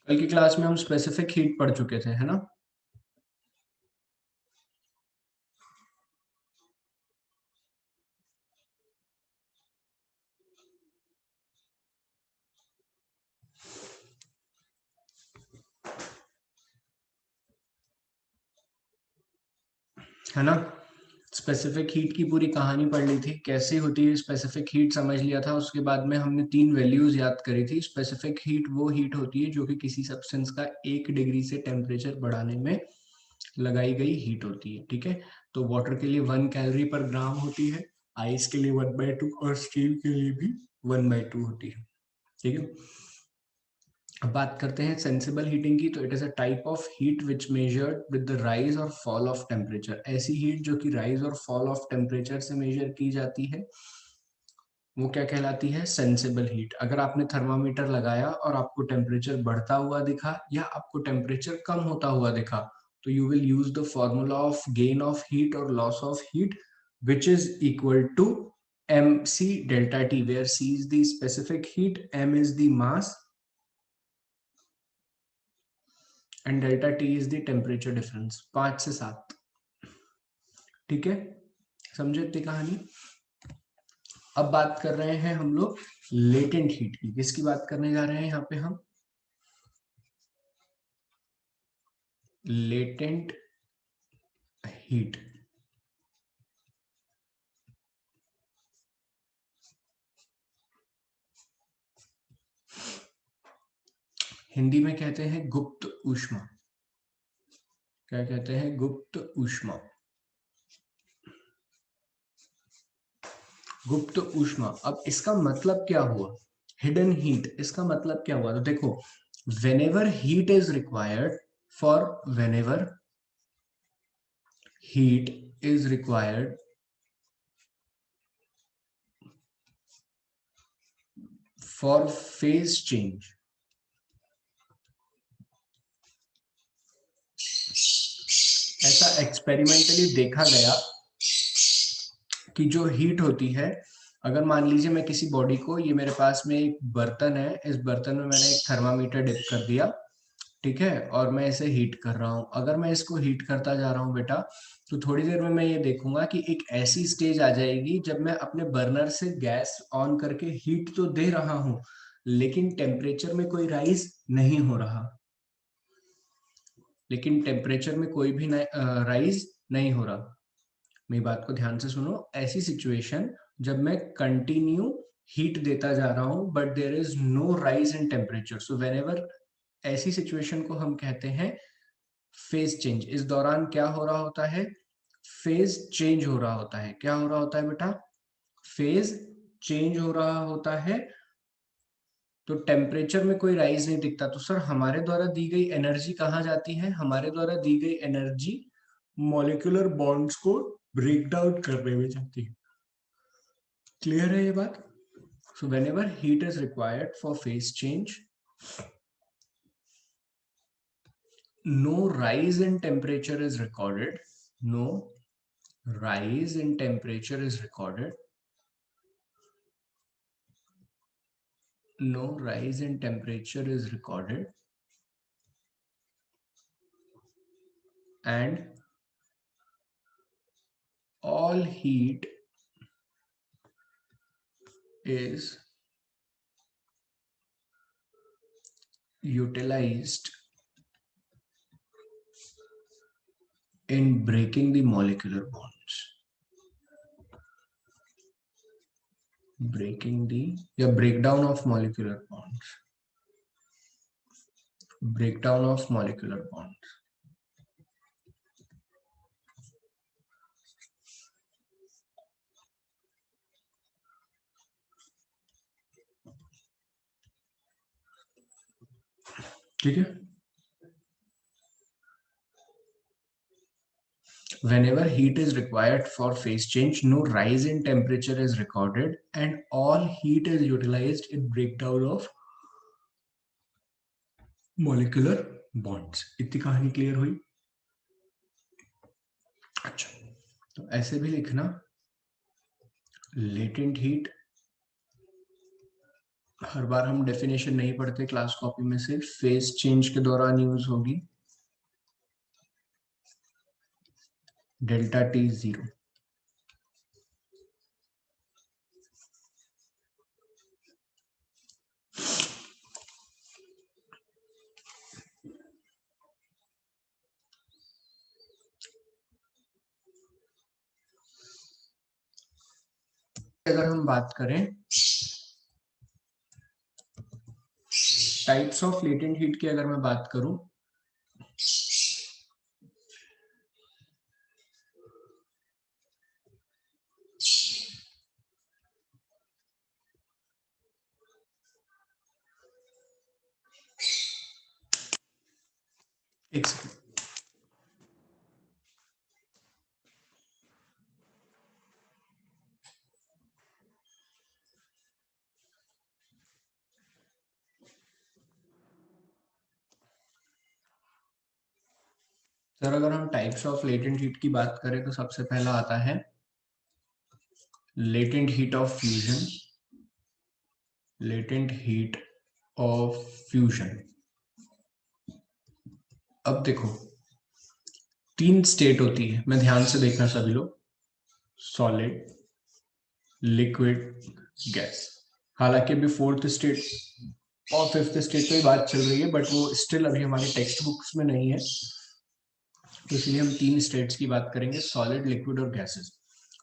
कल की क्लास में हम स्पेसिफिक हीट पढ़ चुके थे, है ना। है ना। स्पेसिफिक हीट की पूरी कहानी पढ़ ली थी, कैसे होती है स्पेसिफिक हीट समझ लिया था। उसके बाद में हमने 3 वैल्यूज याद करी थी। स्पेसिफिक हीट वो हीट होती है जो कि किसी सब्सटेंस का 1 डिग्री से टेम्परेचर बढ़ाने में लगाई गई हीट होती है। ठीक है, तो वाटर के लिए 1 कैलोरी पर ग्राम होती है, आइस के लिए 1/2 और स्टील के लिए भी 1/2 होती है। ठीक है, अब बात करते हैं सेंसिबल हीटिंग की। तो it is a type of heat which measured with the rise और फॉल ऑफ टेम्परेचर। ऐसी हीट जो कि राइज और फॉल ऑफ टेम्परेचर से मेजर की जाती है वो क्या कहलाती है, सेंसिबल हीट। अगर आपने थर्मामीटर लगाया और आपको टेम्परेचर बढ़ता हुआ दिखा या आपको टेम्परेचर कम होता हुआ दिखा, तो you will use the formula of gain of heat और loss of heat which is equal to mc delta t, where c is the specific heat, m is the mass and delta T is the temperature difference 5 से 7। ठीक है, समझे इतनी कहानी। अब बात कर रहे हैं हम लोग लेटेंट हीट की। किसकी बात करने जा रहे हैं यहाँ पे हम, लेटेंट हीट। हिंदी में कहते हैं गुप्त ऊष्मा। क्या कहते हैं, गुप्त ऊष्मा। गुप्त ऊष्मा। अब इसका मतलब क्या हुआ, हिडन हीट, इसका मतलब क्या हुआ। तो देखो, whenever heat is required for whenever heat is required for phase change, ऐसा एक्सपेरिमेंटली देखा गया कि जो हीट होती है, अगर मान लीजिए मैं किसी बॉडी को, ये मेरे पास में एक बर्तन है, इस बर्तन में मैंने एक थर्मामीटर डिप कर दिया, ठीक है, और मैं इसे हीट कर रहा हूँ। अगर मैं इसको हीट करता जा रहा हूँ बेटा, तो थोड़ी देर में मैं ये देखूंगा कि एक ऐसी स्टेज आ जाएगी जब मैं अपने बर्नर से गैस ऑन करके हीट तो दे रहा हूँ, लेकिन टेम्परेचर में कोई राइज नहीं हो रहा। लेकिन टेम्परेचर में कोई भी राइज नहीं हो रहा। मेरी बात को ध्यान से सुनो। ऐसी सिचुएशन जब मैं कंटिन्यू हीट देता जा रहा हूं but there is no rise in temperature, so whenever, ऐसी सिचुएशन को हम कहते हैं फेज चेंज। इस दौरान क्या हो रहा होता है, फेज चेंज हो रहा होता है। क्या हो रहा होता है बेटा, फेज चेंज हो रहा होता है। तो टेम्परेचर में कोई राइज नहीं दिखता, तो सर हमारे द्वारा दी गई एनर्जी कहाँ जाती है, हमारे द्वारा दी गई एनर्जी मॉलिक्यूलर बॉन्ड्स को ब्रेक डाउन करने में जाती है। क्लियर है ये बात। So when ever heat is required for phase change, no rise in temperature is recorded, no rise in temperature is recorded, no rise in temperature is recorded, and all heat is utilized in breaking the molecular bonds, breaking the, yeah, breakdown of molecular bonds, breakdown of molecular bonds. ठीक है, whenever heat is required for phase change, no rise in temperature is recorded, and all heat is utilized in breakdown of molecular bonds. इतनी कहानी clear हुई। अच्छा, तो ऐसे भी लिखना, लेटेंट हीट हर बार हम डेफिनेशन नहीं पढ़ते क्लास कॉपी में से, फेज चेंज के दौरान यूज होगी डेल्टा टी जीरो। अगर हम बात करें टाइप्स ऑफ लेटेंट हीट की, अगर मैं बात करूं, एक सेकंड। सर अगर हम टाइप्स ऑफ लेटेंट हीट की बात करें तो सबसे पहला आता है latent heat of fusion. Latent heat of fusion, अब देखो तीन स्टेट होती है, मैं ध्यान से देखना सभी लोग, सॉलिड, लिक्विड, गैस। हालांकि अभी फोर्थ स्टेट और फिफ्थ स्टेट पे बात चल रही है, बट वो स्टिल अभी हमारे टेक्स्ट बुक्स में नहीं है, तो इसलिए हम तीन स्टेट्स की बात करेंगे, सॉलिड, लिक्विड और गैसेस।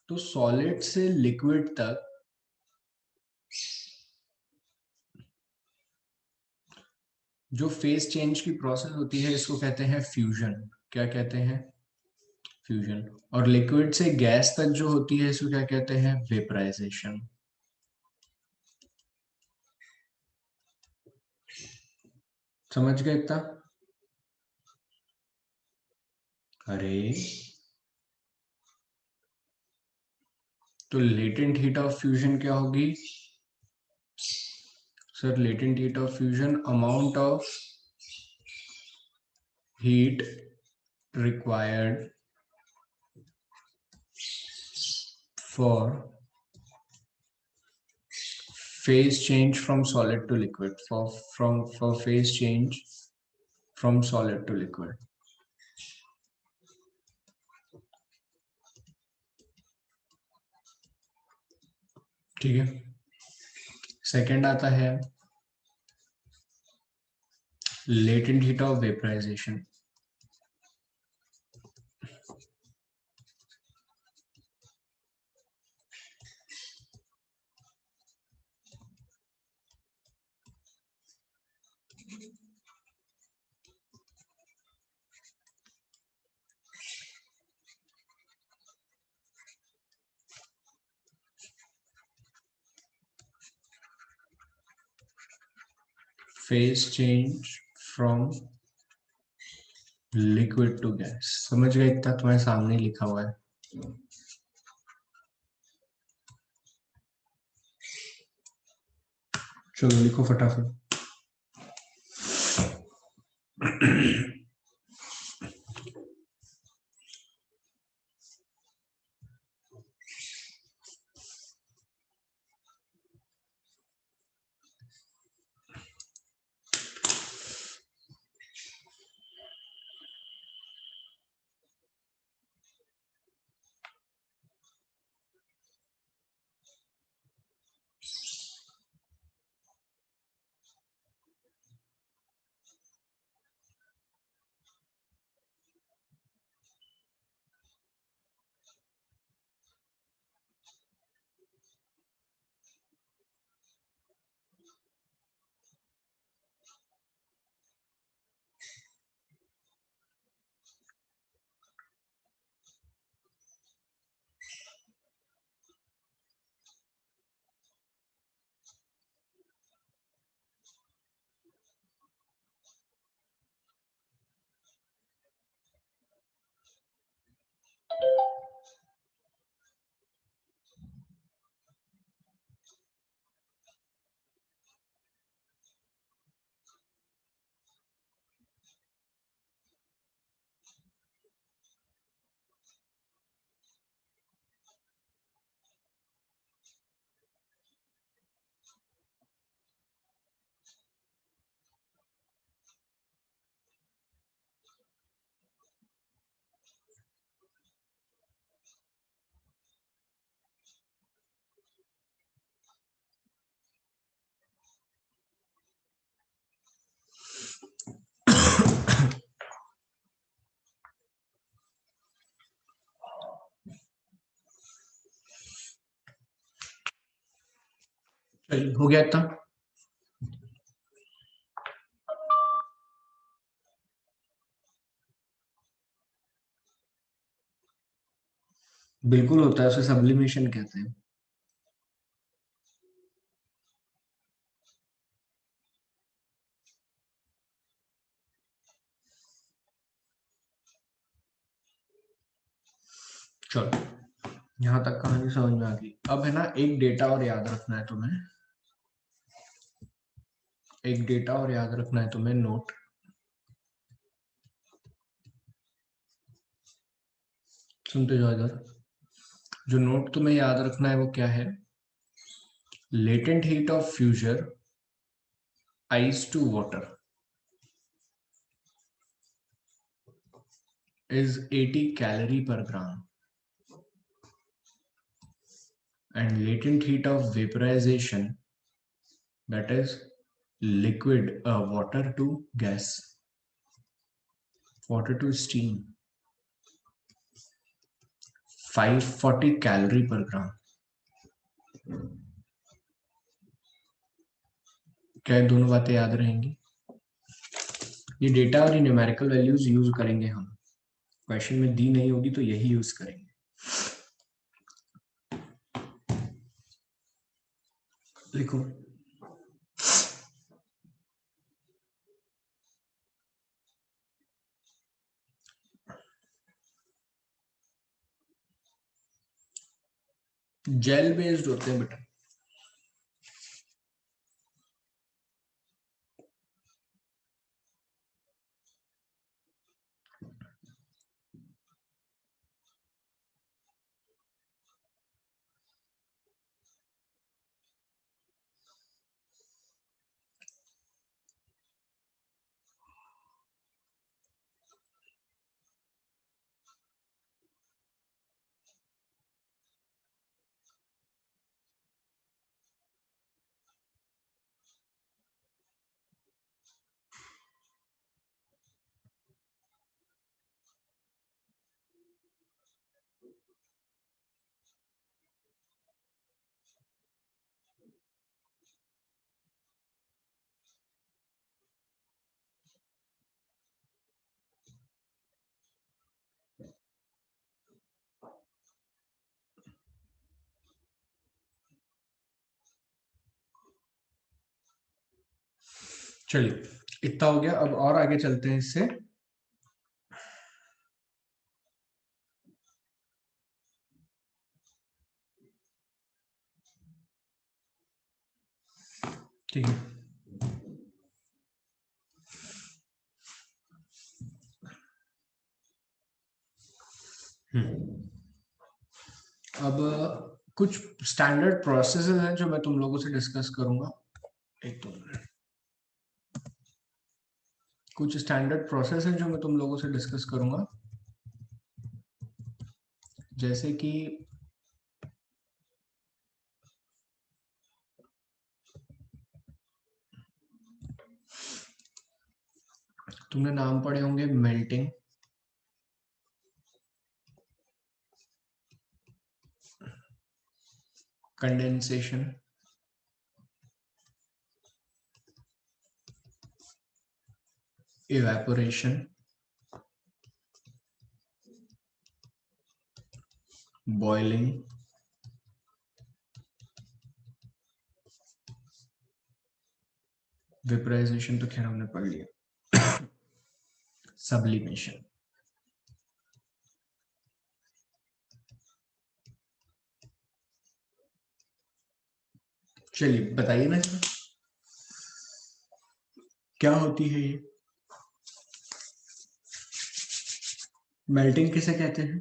तो सॉलिड से लिक्विड तक जो फेज चेंज की प्रोसेस होती है इसको कहते हैं फ्यूजन। क्या कहते हैं? फ्यूजन। और लिक्विड से गैस तक जो होती है इसको क्या कहते हैं? वेपराइजेशन। समझ गए इतना? अरे तो लेटेंट हीट ऑफ फ्यूजन क्या होगी sir? Latent heat of fusion amount of heat required for phase change from solid to liquid, for phase change from solid to liquid। ठीक है। सेकंड आता है latent heat of vaporization। phase change from liquid to gas। समझ गए इतना? तुम्हारे सामने लिखा हुआ है। चलो लिखो फटाफट। चलिए हो गया इतना। बिल्कुल होता है, उसे सब्लिमेशन कहते हैं। चलो, यहाँ तक कहानी समझ में आ गई। अब है ना, एक डेटा और याद रखना है तुम्हें। एक डेटा और याद रखना है तुम्हें, नोट। सुनते जाओ इधर। जो नोट तुम्हें याद रखना है वो क्या है? Latent heat of fusion ice to water is 80 calorie per gram, and latent heat of vaporization, that is liquid water to gas, water to steam, 540 calorie per gram। क्या ये दोनों बातें याद रहेंगी? ये डेटा और ये न्यूमेरिकल वैल्यूज यूज करेंगे हम, क्वेश्चन में दी नहीं होगी तो यही यूज करेंगे। लिखो। जेल बेस्ड होते हैं बेटा। चलिए, इतना हो गया। अब और आगे चलते हैं इससे। ठीक है। अब कुछ स्टैंडर्ड प्रोसेसेस हैं जो मैं तुम लोगों से डिस्कस करूंगा। एक तो कुछ स्टैंडर्ड प्रोसेस हैं जो मैं तुम लोगों से डिस्कस करूंगा, जैसे कि तुमने नाम पढ़े होंगे melting, condensation, evaporation, boiling, vaporization तो खैर हमने पढ़ लिया, सब्लिमेशन। चलिए बताइए ना इसमें क्या होती है ये मेल्टिंग किसे कहते हैं?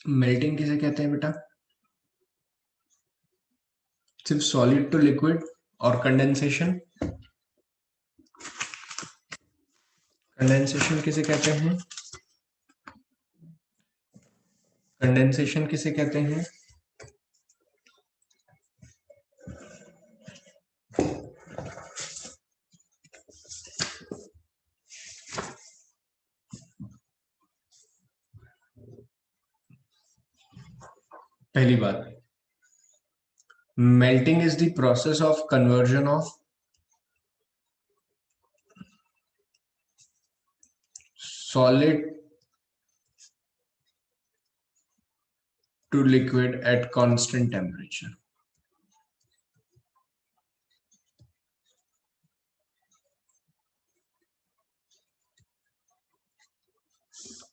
मेल्टिंग किसे कहते हैं बेटा? सिर्फ सॉलिड टू लिक्विड। और कंडेंसेशन? कंडेंसेशन किसे कहते हैं? कंडेंसेशन किसे कहते हैं? पहली बात, melting is the process of conversion of solid to liquid at constant temperature.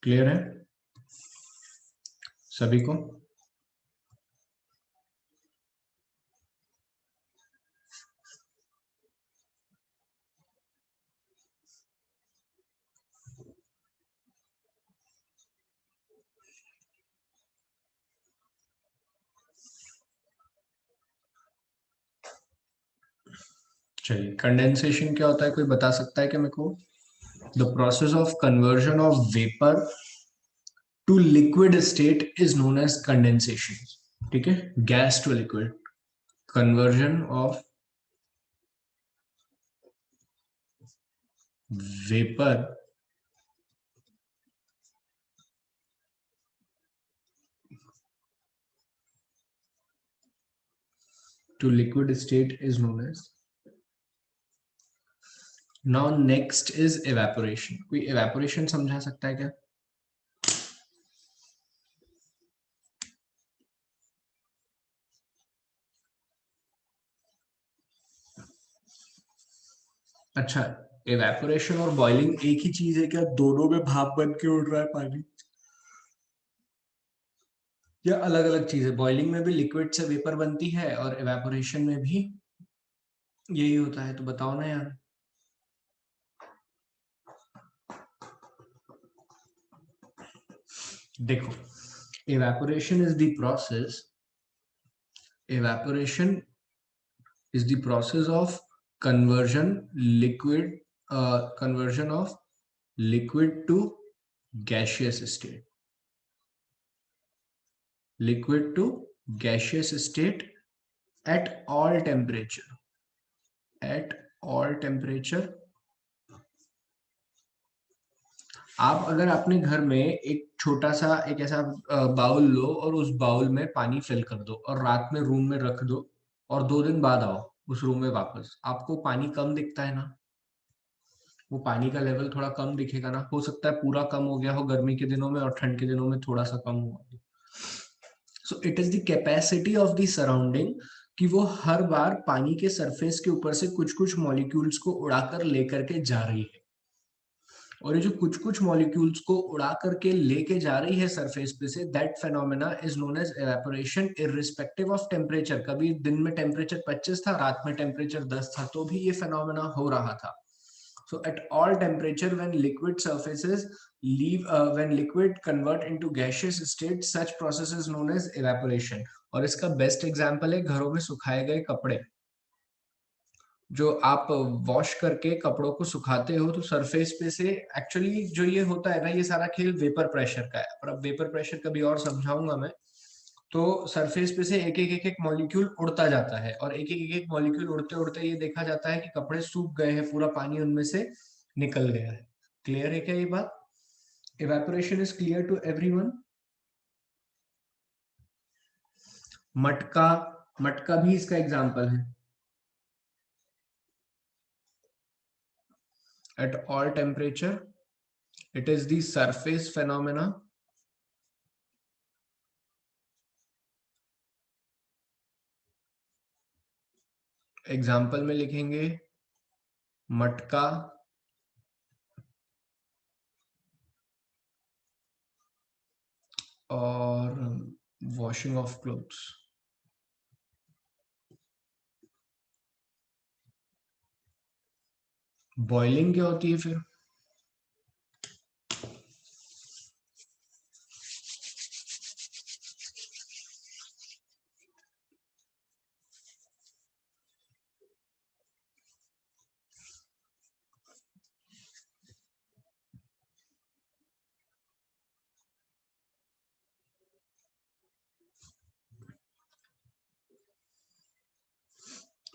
Clear है सभी को? चलिए, कंडेंसेशन क्या होता है, कोई बता सकता है क्या मेरे को? The process of conversion of vapour to liquid state is known as condensation. ठीक है, gas to liquid, conversion of vapour to liquid state is known as. Now next is evaporation। कोई evaporation समझा सकता है क्या? अच्छा, evaporation और boiling एक ही चीज है क्या? दोनों में भाप बन के उड़ रहा है पानी, या अलग अलग चीज है? बॉइलिंग में भी लिक्विड से वेपर बनती है और evaporation में भी यही होता है, तो बताओ ना यार। देखो, evaporation is the process, evaporation is the process of conversion liquid, conversion of liquid to gaseous state, liquid to gaseous state at all temperature, at all temperature। आप अगर अपने घर में एक छोटा सा एक ऐसा बाउल लो और उस बाउल में पानी फिल कर दो और रात में रूम में रख दो और 2 दिन बाद आओ उस रूम में वापस, आपको पानी कम दिखता है ना? वो पानी का लेवल थोड़ा कम दिखेगा ना? हो सकता है पूरा कम हो गया हो गर्मी के दिनों में और ठंड के दिनों में थोड़ा सा कम हुआ। So it is the capacity of the surrounding कि वो हर बार पानी के सरफेस के ऊपर से कुछ कुछ मॉलिक्यूल्स को उड़ाकर लेकर के जा रही है, और ये जो कुछ कुछ मॉलिक्यूल्स को उड़ा करके लेके जा रही है सरफेस पे से, that phenomena is known as evaporation irrespective of temperature. कभी दिन में टेम्परेचर 25 था, रात में टेम्परेचर 10 था, तो भी ये फेनोमेना हो रहा था। So at all temperature, when liquid surfaces leave, when liquid convert into gaseous state, such process is known as evaporation। और इसका बेस्ट एग्जांपल है घरों में सुखाए गए कपड़े। जो आप वॉश करके कपड़ों को सुखाते हो तो सरफेस पे से एक्चुअली जो ये होता है ना, ये सारा खेल वेपर प्रेशर का है, पर अब वेपर प्रेशर कभी और समझाऊंगा मैं। तो सरफेस पे से एक एक मॉलिक्यूल उड़ता जाता है और एक एक मॉलिक्यूल उड़ते उड़ते ये देखा जाता है कि कपड़े सूख गए हैं, पूरा पानी उनमें से निकल गया है। क्लियर है क्या ये बात? Evaporation is clear to everyone? मटका, मटका भी इसका एग्जांपल है। At all temperature it is the surface phenomena example में लिखेंगे मटका और वॉशिंग ऑफ क्लोथ्स। बॉइलिंग क्या होती है फिर?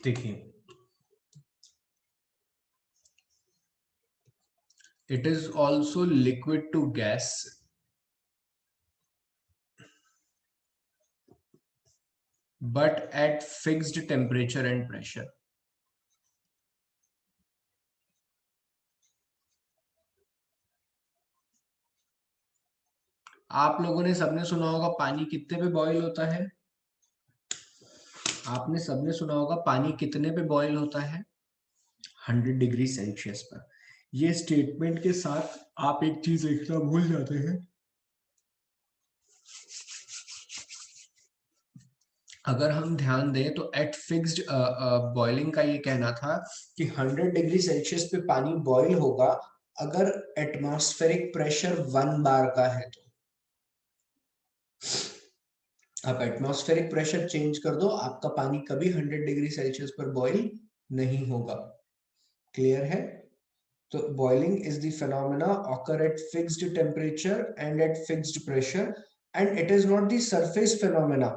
देखिए, it is also liquid to gas, but at fixed temperature and pressure. आप लोगों ने सबने सुना होगा पानी कितने पे बॉईल होता है? आपने सबने सुना होगा पानी कितने पे बॉईल होता है? 100 डिग्री सेल्सियस पर। ये स्टेटमेंट के साथ आप एक चीज देखना भूल जाते हैं, अगर हम ध्यान दें तो एट फिक्स्ड बॉइलिंग का ये कहना था कि 100 डिग्री सेल्सियस पे पानी बॉईल होगा अगर एटमॉस्फेरिक प्रेशर 1 बार का है तो। आप एटमॉस्फेरिक प्रेशर चेंज कर दो, आपका पानी कभी 100 डिग्री सेल्सियस पर बॉईल नहीं होगा। क्लियर है? तो boiling is the phenomena occur at fixed temperature and at fixed pressure and it is not the surface phenomena.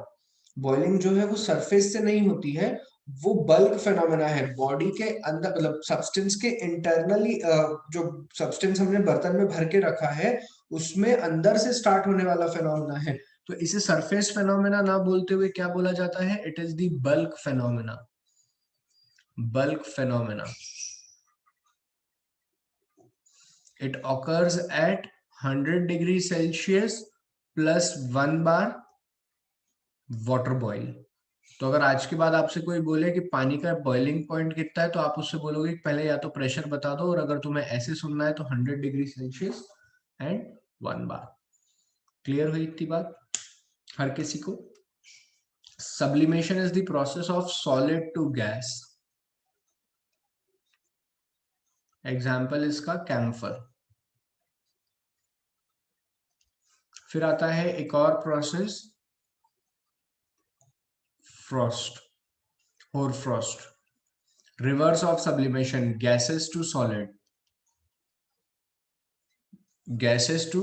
Boiling जो है वो surface से नहीं होती है, वो bulk phenomena है, बॉडी के अंदर मतलब सब्सटेंस के इंटरनली जो सब्सटेंस हमने बर्तन में भर के रखा है उसमें अंदर से स्टार्ट होने वाला फेनोमेना है। तो इसे सरफेस फेनोमेना ना बोलते हुए क्या बोला जाता है? It is the bulk phenomena. Bulk phenomena. It occurs at 100 degree Celsius plus 1 bar water boil। तो अगर आज के बाद आपसे कोई बोले कि पानी का बॉइलिंग पॉइंट कितना है तो आप उससे बोलोगे कि पहले या तो प्रेशर बता दो, और अगर तुम्हें ऐसे सुनना है तो 100 degree Celsius and 1 bar. Clear हुई इतनी बात हर किसी को? Sublimation is the process of solid to gas. Example इसका कैम्फर। फिर आता है एक और process, frost, hoarfrost. Reverse of sublimation, gases to solid. Gases to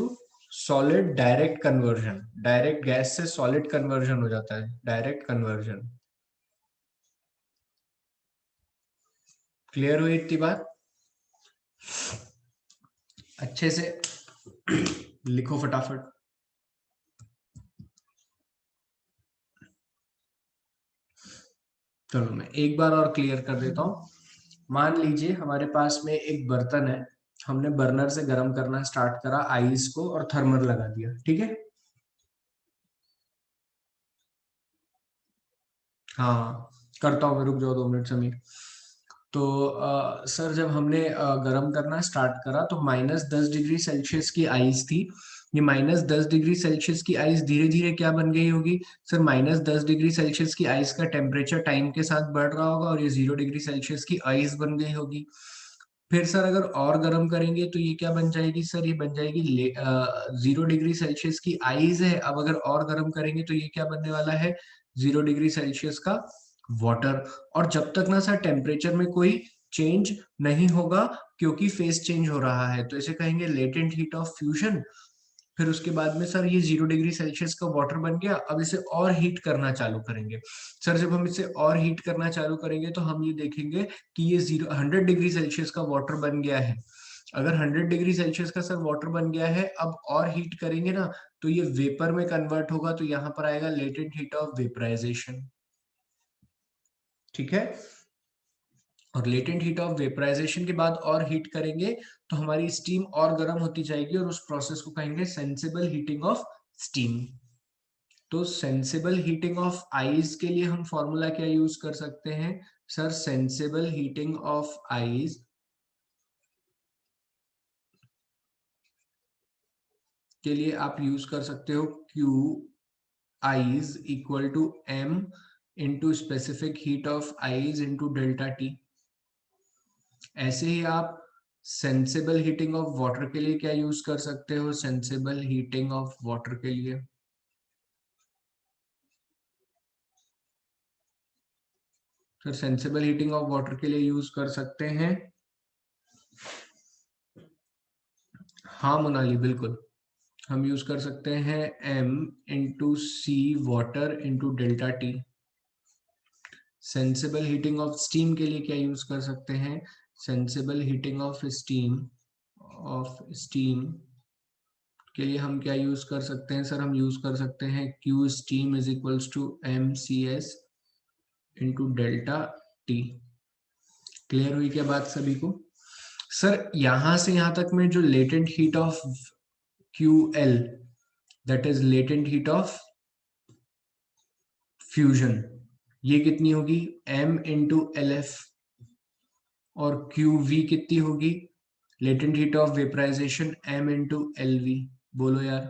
solid direct conversion. Direct gas से सॉलिड कन्वर्जन हो जाता है, डायरेक्ट कन्वर्जन। क्लियर हुई इतनी बात? अच्छे से लिखो फटाफट। चलो मैं एक बार और क्लियर कर देता हूं। मान लीजिए हमारे पास में एक बर्तन है, हमने बर्नर से गर्म करना स्टार्ट करा आइस को और थर्मल लगा दिया, ठीक है? हाँ करता हूँ मैं, रुक जाओ 2 मिनट समीर। तो सर जब हमने गर्म करना स्टार्ट करा तो -10 डिग्री सेल्सियस की आइस थी। ये -10 डिग्री सेल्सियस की आइस धीरे धीरे क्या बन गई होगी? सर -10 डिग्री सेल्सियस की आइस का टेम्परेचर टाइम के साथ बढ़ रहा होगा और ये 0 डिग्री सेल्सियस की आइस बन गई होगी। फिर सर अगर और गर्म करेंगे तो ये क्या बन जाएगी? सर ये बन जाएगी 0 डिग्री सेल्सियस की आइस है, अब अगर और गर्म करेंगे तो ये क्या बनने वाला है? 0 डिग्री सेल्सियस का वाटर। और जब तक ना सर टेम्परेचर में कोई चेंज नहीं होगा, क्योंकि फेस चेंज हो रहा है, तो इसे कहेंगे लेटेंट हीट ऑफ फ्यूजन। फिर उसके बाद में सर ये 0 डिग्री सेल्सियस का वाटर बन गया, अब इसे और हीट करना चालू करेंगे। सर जब हम इसे और हीट करना चालू करेंगे तो हम ये देखेंगे कि ये 100 डिग्री सेल्सियस का वाटर बन गया है। अगर 100 डिग्री सेल्सियस का सर वाटर बन गया है, अब और हीट करेंगे ना तो ये वेपर में कन्वर्ट होगा, तो यहाँ पर आएगा लेटेंट हीट ऑफ वेपराइजेशन। ठीक है? और लेटेंट हीट ऑफ वेपराइजेशन के बाद और हीट करेंगे तो हमारी स्टीम और गर्म होती जाएगी, और उस प्रोसेस को कहेंगे सेंसिबल हीटिंग ऑफ स्टीम। तो सेंसिबल हीटिंग ऑफ आइस के लिए हम फॉर्मूला क्या यूज कर सकते हैं? Sir sensible heating of ice के लिए आप यूज कर सकते हो Q ice equal to M into specific heat of ice into delta T। ऐसे ही आप सेंसिबल हीटिंग ऑफ वाटर के लिए क्या यूज कर सकते हो? सेंसिबल हीटिंग ऑफ वाटर के लिए sir sensible heating of water के लिए यूज कर सकते हैं, हाँ मोनाली बिल्कुल, हम यूज कर सकते हैं M into C water into delta T. Sensible heating of steam के लिए क्या यूज कर सकते हैं? सेंसिबल हीटिंग ऑफ स्टीम के लिए हम क्या यूज कर सकते हैं सर? हम यूज कर सकते हैं Q steam is equals to mcs into delta T. क्लियर हुई क्या बात सभी को? सर यहां से यहां तक में जो latent heat of QL, that is latent heat of fusion, ये कितनी होगी? m into L F. और QV कितनी होगी? Latent heat of vaporization m into L V. बोलो यार,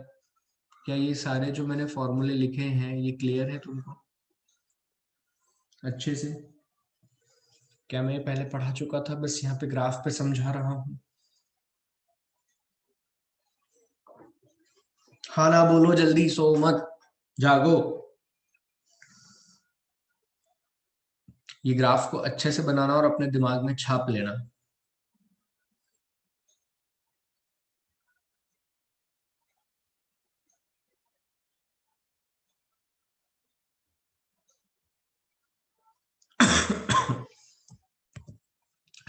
क्या ये सारे जो मैंने फॉर्मूले लिखे हैं ये क्लियर है तुमको अच्छे से? क्या मैं ये पहले पढ़ा चुका था, बस यहाँ पे ग्राफ पे समझा रहा हूँ? हाँ ना बोलो, जल्दी सो मत, जागो। ये ग्राफ को अच्छे से बनाना और अपने दिमाग में छाप लेना।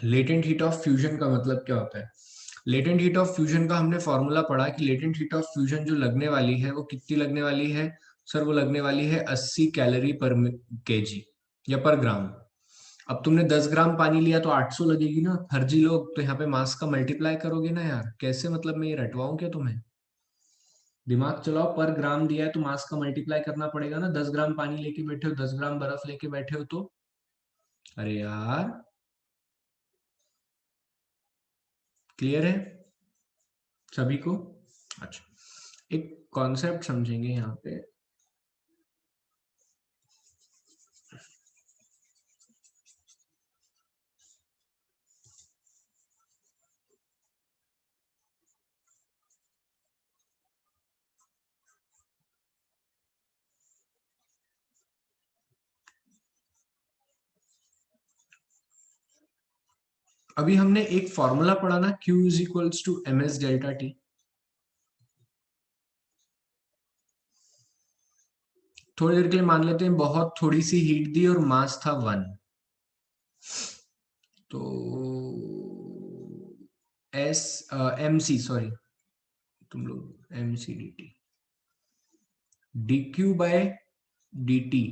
लेटेंट हीट ऑफ फ्यूजन का मतलब क्या होता है? लेटेंट हीट ऑफ फ्यूजन का हमने फॉर्मूला पढ़ा कि लेटेंट हीट ऑफ फ्यूजन जो लगने वाली है वो कितनी लगने वाली है सर? वो लगने वाली है 80 कैलोरी पर केजी या पर ग्राम। अब तुमने 10 ग्राम पानी लिया तो 800 लगेगी ना, फर्जी लोग। तो यहाँ पे मास का मल्टीप्लाई करोगे ना यार, कैसे? मतलब मैं ये रटवाऊं क्या तुम्हें? दिमाग चलाओ, पर ग्राम दिया है तो मास का मल्टीप्लाई करना पड़ेगा ना। 10 ग्राम पानी लेके बैठे हो, 10 ग्राम बर्फ लेके बैठे हो तो, अरे यार, क्लियर है सभी को? अच्छा, एक कॉन्सेप्ट समझेंगे यहाँ पे। अभी हमने एक फॉर्मूला पढ़ा ना, Q is equals to M S delta T. थोड़ी देर के लिए मान लेते हैं बहुत थोड़ी सी हीट दी और मास था 1, तो एस एम सी, सॉरी तुम लोग, M C D T, D Q by D T.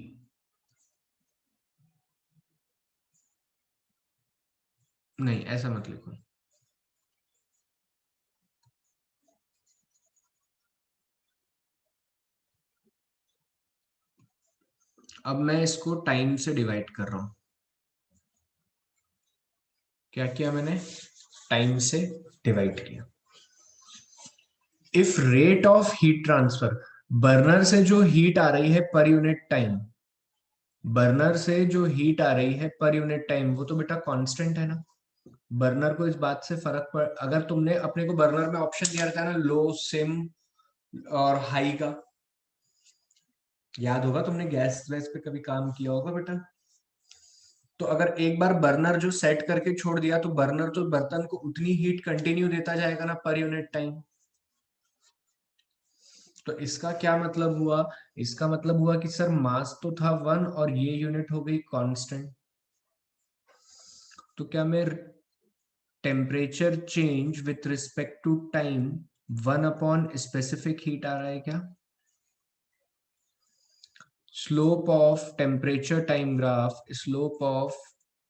नहीं, ऐसा मत लिखो। अब मैं इसको टाइम से डिवाइड कर रहा हूं। क्या किया मैंने? टाइम से डिवाइड किया। If rate of heat transfer, burner से जो हीट आ रही है पर यूनिट टाइम, बर्नर से जो हीट आ रही है पर यूनिट टाइम, वो तो बेटा कांस्टेंट है ना। बर्नर को इस बात से फर्क पड़, अगर तुमने अपने को बर्नर में ऑप्शन दिया रहता है ना, लो, सिम और हाई का, याद होगा तुमने गैस वैस पे कभी काम किया होगा बेटा। तो अगर एक बार बर्नर जो सेट करके छोड़ दिया तो बर्नर तो बर्तन को उतनी हीट कंटिन्यू देता जाएगा ना पर यूनिट टाइम। तो इसका क्या मतलब हुआ? इसका मतलब हुआ कि सर मास तो था 1 और ये यूनिट हो गई कांस्टेंट। तो क्या मैं temperature change with respect to time 1 upon specific heat आ रहा है क्या? Slope of temperature time graph, slope of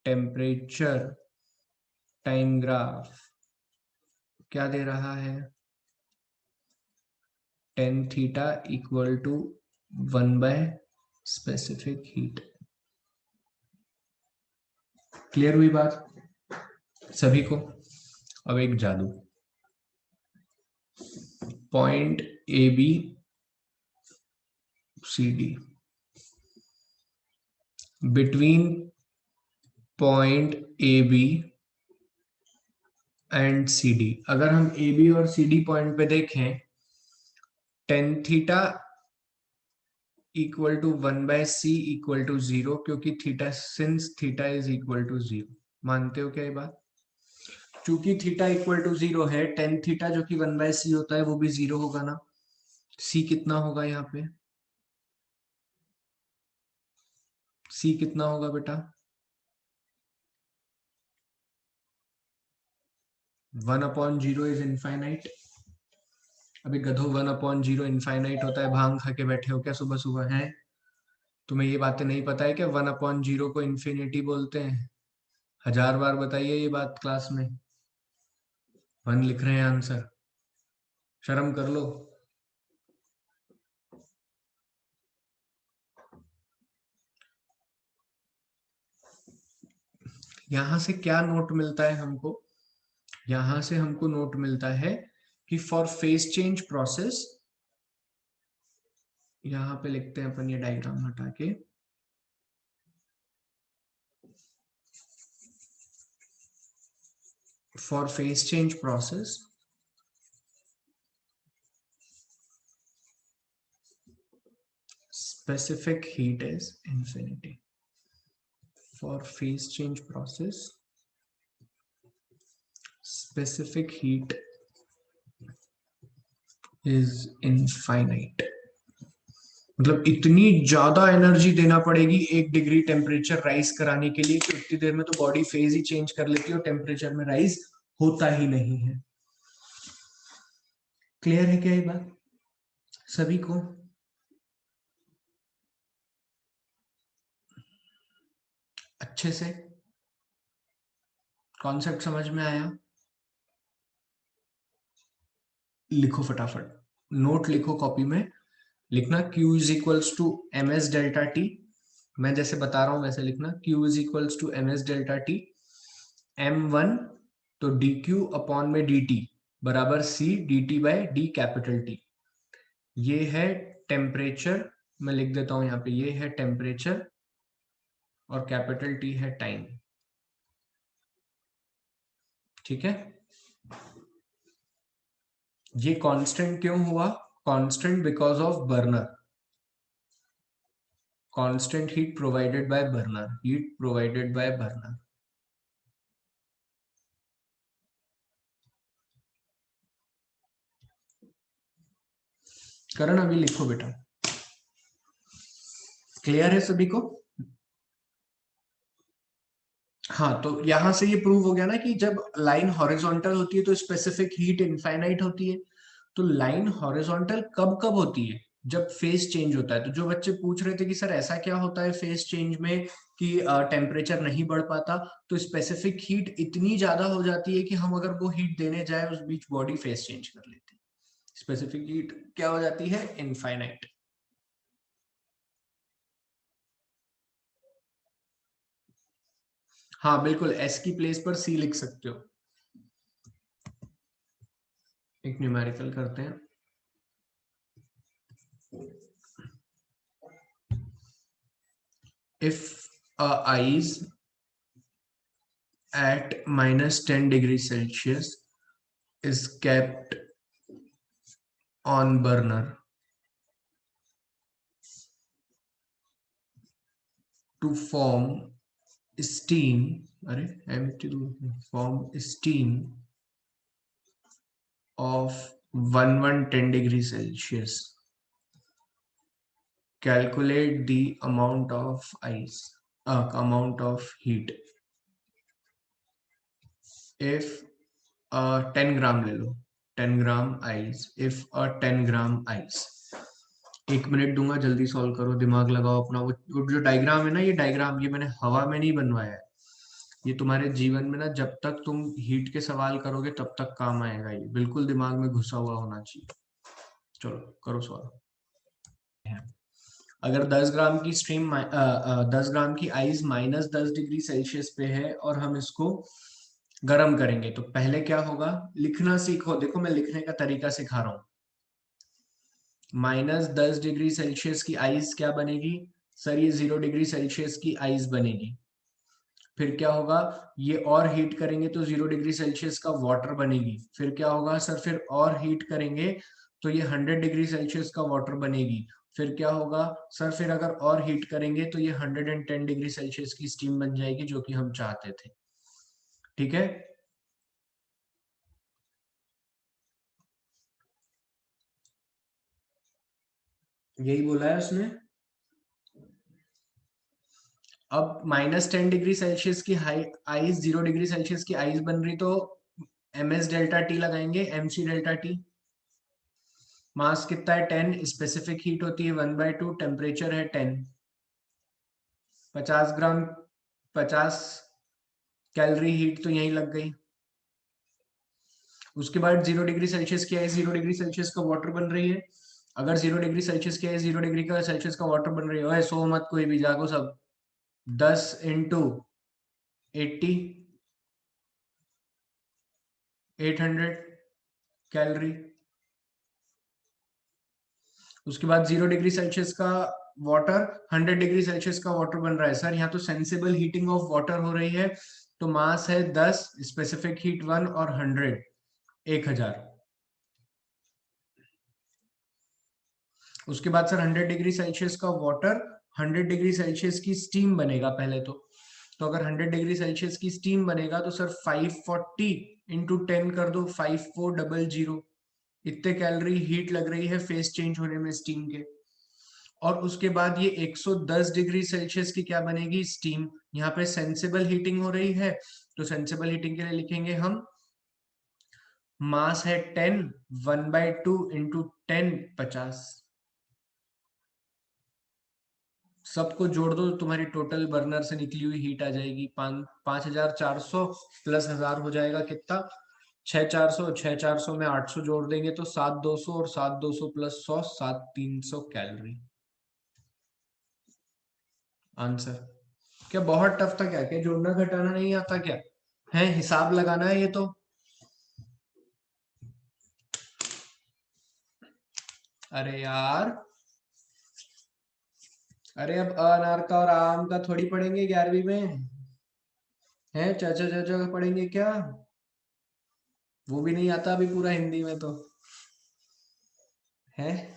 temperature time graph क्या दे रहा है? Tan theta equal to 1 by specific heat. Clear हुई बात सभी को? अब एक जादू, point A B C D, between point A B and C D, अगर हम ए बी और सी डी पॉइंट पे देखें, tan theta equal to 1 by C equal to 0, क्योंकि theta, since theta is equal to 0। मानते हो क्या ये बात? चूंकि थीटा इक्वल टू 0 है, टेन थीटा जो कि 1 बाय सी होता है वो भी 0 होगा ना। सी कितना होगा यहाँ पे? सी कितना होगा बेटा? 1 अपॉन 0 इज इनफाइनाइट। अभी गधो 1/0 इनफाइनाइट होता है, भांग खा के बैठे हो क्या सुबह सुबह है? तुम्हें ये बातें नहीं पता है क्या? 1/0 को इन्फिनिटी बोलते हैं। 1000 बार बताइए ये बात क्लास में। 1 लिख रहे हैं आंसर, शर्म कर लो। यहां से क्या नोट मिलता है हमको? यहां से हमको नोट मिलता है कि फॉर फेज चेंज प्रोसेस, यहां पे लिखते हैं अपन ये डायग्राम हटा के, for phase change process specific heat is infinity. For phase change process specific heat is infinite. मतलब इतनी ज्यादा एनर्जी देना पड़ेगी 1 डिग्री टेम्परेचर राइज कराने के लिए कि उतनी देर में तो बॉडी फेज ही चेंज कर लेती है और टेम्परेचर में राइज होता ही नहीं है। क्लियर है क्या ये बात सभी को? अच्छे से कॉन्सेप्ट समझ में आया? लिखो फटाफट, नोट लिखो कॉपी में, लिखना Q is equals to M S delta T. मैं जैसे बता रहा हूं वैसे लिखना, Q is equals to M S delta T, M1 तो डी क्यू अपॉन में डी टी बराबर C D T by D capital T। ये है टेम्परेचर, मैं लिख देता हूं यहाँ पे, ये है टेम्परेचर और कैपिटल T है टाइम। ठीक है, ये कांस्टेंट क्यों हुआ? Constant because of burner, constant heat provided by burner, heat provided by burner. Karan अभी लिखो बेटा, क्लियर है सभी को? हाँ, तो यहां से ये प्रूव हो गया ना कि जब लाइन हॉरिजॉन्टल होती है तो स्पेसिफिक हीट इनफाइनाइट होती है। तो लाइन हॉरिजॉन्टल कब कब होती है? जब फेज चेंज होता है। तो जो बच्चे पूछ रहे थे कि सर ऐसा क्या होता है फेज चेंज में कि टेम्परेचर नहीं बढ़ पाता, तो स्पेसिफिक हीट इतनी ज्यादा हो जाती है कि हम अगर वो हीट देने जाए उस बीच बॉडी फेज चेंज कर लेती है। स्पेसिफिक हीट क्या हो जाती है? इनफाइनाइट। हाँ बिल्कुल, एस की प्लेस पर सी लिख सकते हो। एक न्यूमेरिकल करते हैं। If ice at -10 degrees Celsius is kept on burner to form steam, form steam of 110 degrees Celsius, calculate the amount of ice, amount of heat if 10 ग्राम ले लो, 10 gram ice, if 10 gram ice. 1 minute दूंगा, जल्दी solve करो, दिमाग लगाओ अपना। वो जो diagram है ना, ये डायग्राम ये मैंने हवा में नहीं बनवाया है, ये तुम्हारे जीवन में ना जब तक तुम हीट के सवाल करोगे तब तक काम आएगा, ये बिल्कुल दिमाग में घुसा हुआ होना चाहिए। चलो करो सॉल्व। अगर 10 ग्राम की स्ट्रीम 10 ग्राम की आइस -10 डिग्री सेल्सियस पे है और हम इसको गर्म करेंगे, तो पहले क्या होगा? लिखना सीखो, देखो मैं लिखने का तरीका सिखा रहा हूं। -10 डिग्री सेल्सियस की आइस क्या बनेगी? सर ये 0 डिग्री सेल्सियस की आइस बनेगी। फिर क्या होगा? ये और हीट करेंगे तो 0 डिग्री सेल्सियस का वाटर बनेगी। फिर क्या होगा सर? फिर और हीट करेंगे तो ये 100 डिग्री सेल्सियस का वाटर बनेगी। फिर क्या होगा सर? फिर अगर और हीट करेंगे तो ये 110 डिग्री सेल्सियस की स्टीम बन जाएगी, जो कि हम चाहते थे। ठीक है, यही बोला है उसने। अब -10 डिग्री सेल्सियस की हाई आइस 0 डिग्री सेल्सियस की आइस बन रही, तो एम एस डेल्टा टी लगाएंगे, एम सी डेल्टा टी। मास कितना है 10, स्पेसिफिक हीट होती है 1/2, टेम्परेचर है 10, 50 ग्राम, 50 कैलोरी हीट तो यहीं लग गई। उसके बाद 0 डिग्री सेल्सियस क्या है, 0 डिग्री सेल्सियस का वाटर बन रही है। अगर 0 डिग्री सेल्सियस क्या है, 0 डिग्री सेल्सियस का वाटर बन रही है, सो मत कोई भी, जागो सब। 10 × 80, 800 कैलोरी। उसके बाद 0 डिग्री सेल्सियस का वाटर, 100 डिग्री सेल्सियस का वाटर बन रहा है सर, यहाँ तो सेंसिबल हीटिंग ऑफ वाटर हो रही है। तो मास है 10, स्पेसिफिक हीट 1 और 100 1000। उसके बाद सर 100 डिग्री सेल्सियस का वाटर, 100 डिग्री सेल्सियस की स्टीम बनेगा पहले तो अगर 100 डिग्री सेल्सियस की स्टीम बनेगा तो सर 540 इंटू 10 कर दो, 5400, इतने कैलोरी हीट लग रही है फेस चेंज होने में स्टीम के। और उसके बाद ये 110 डिग्री सेल्सियस की क्या बनेगी, स्टीम। यहाँ पे सेंसिबल हीटिंग हो रही है, तो सेंसिबल हीटिंग के लिए लिखेंगे हम, मास है 10, 1/2 इंटू 10, 50। सबको जोड़ दो तो तुम्हारी टोटल बर्नर से निकली हुई हीट आ जाएगी 5400 प्लस 1000 हो जाएगा कितना, 6400। 6400 में 800 जोड़ देंगे तो 7200, और 7200 प्लस 100, 7300 कैलोरी आंसर। क्या बहुत टफ था क्या, क्या जोड़ना घटाना नहीं आता क्या है, हिसाब लगाना है ये तो। अरे यार, अरे अब अनार का और आम का थोड़ी पढ़ेंगे 11वीं में, है चाचा चाचा का पढ़ेंगे क्या, वो भी नहीं आता अभी पूरा हिंदी में तो, है।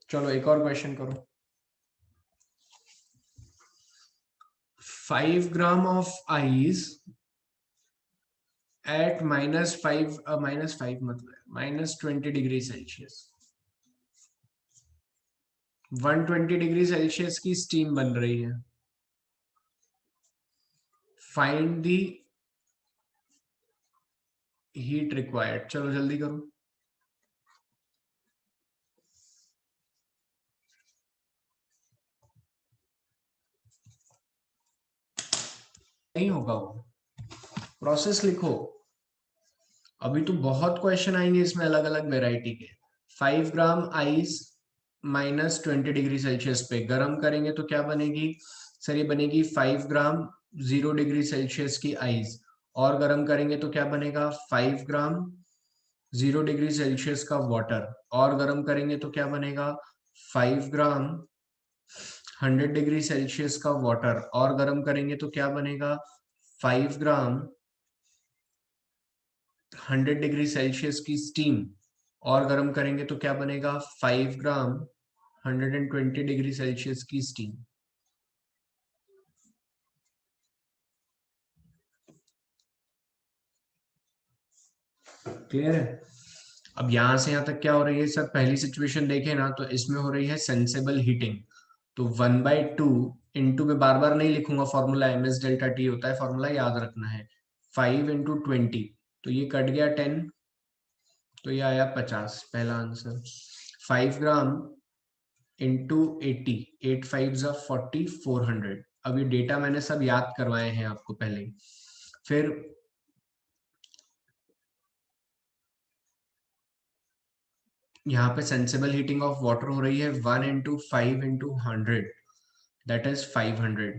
चलो एक और क्वेश्चन करो। 5 ग्राम ऑफ आइस एट -5, -5 मतलब -20 डिग्री सेल्सियस, 120 डिग्री सेल्सियस की स्टीम बन रही है। फाइंड दी हीट रिक्वायर्ड, चलो जल्दी करो। नहीं होगा वो, प्रोसेस लिखो। अभी तो बहुत क्वेश्चन आएंगे इसमें अलग अलग वेराइटी के। 5 ग्राम आइस -20 डिग्री सेल्सियस पे गर्म करेंगे तो क्या बनेगी सर, ये बनेगी 5 ग्राम 0 डिग्री सेल्सियस की आइस। और गर्म करेंगे तो क्या बनेगा, 5 ग्राम 0 डिग्री सेल्सियस का वाटर। और गर्म करेंगे तो क्या बनेगा, 5 ग्राम 100 डिग्री सेल्सियस का वाटर। और गर्म करेंगे तो क्या बनेगा, 5 ग्राम 100 डिग्री सेल्सियस की स्टीम। और गर्म करेंगे तो क्या बनेगा, 5 ग्राम 120 डिग्री सेल्सियस की स्टीम। क्लियर है। अब यहां से यहां तक क्या हो रही है सर, पहली सिचुएशन देखें ना तो इसमें हो रही है सेंसेबल हीटिंग। तो 1/2 इंटू में बार बार नहीं लिखूंगा, फॉर्मूला MS∆T होता है, फॉर्मूला याद रखना है। 5 × 20, तो ये कट गया 10, तो ये आया 50, पहला आंसर। 5 gram into 80, 8 5 = 40, 400। अब ये डेटा मैंने सब याद करवाए हैं आपको पहले ही। फिर यहाँ पे सेंसिबल हीटिंग ऑफ वाटर हो रही है 1 × 5 × 100, दैट इज 500।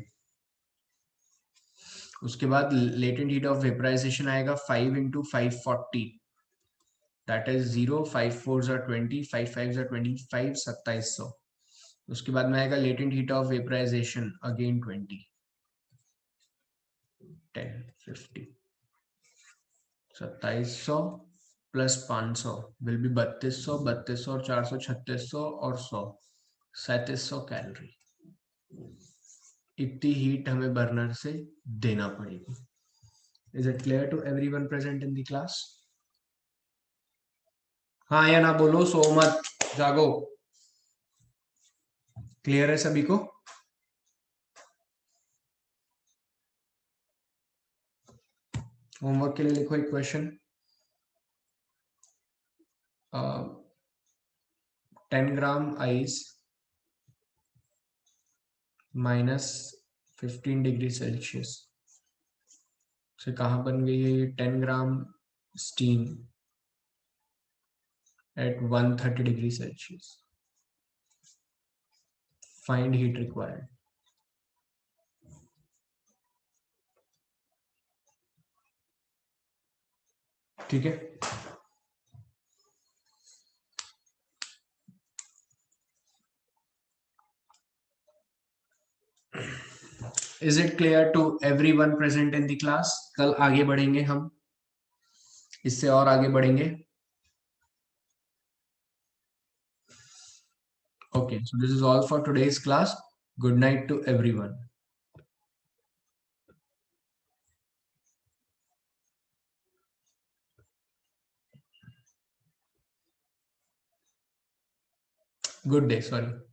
उसके बाद लेटेंट हीट ऑफ वेपराइजेशन आएगा 5 × 540, दैट इज 0, 5 4 = 20, 5 5 = 25, 2700। उसके बाद में आएगा latent heat of vaporisation again 20, 10 50, 2700 plus 500 will be 3200, 3200 और 400 3600 और 100 3700 कैलोरी। इतनी हीट हमें बर्नर से देना पड़ेगी। Is it clear to everyone present in the class? हाँ या ना बोलो, सो मत, जागो। क्लियर है सभी को? होमवर्क के लिए लिखो एक question. 10 gram ice -15 degree Celsius से कहाँ बन गई है ये 10 gram steam at 130 degree Celsius? Find heat required. ठीक है, is it clear to everyone present in the class? कल आगे बढ़ेंगे हम, इससे और आगे बढ़ेंगे। Okay, so this is all for today's class. Good night to everyone. Good day, sorry.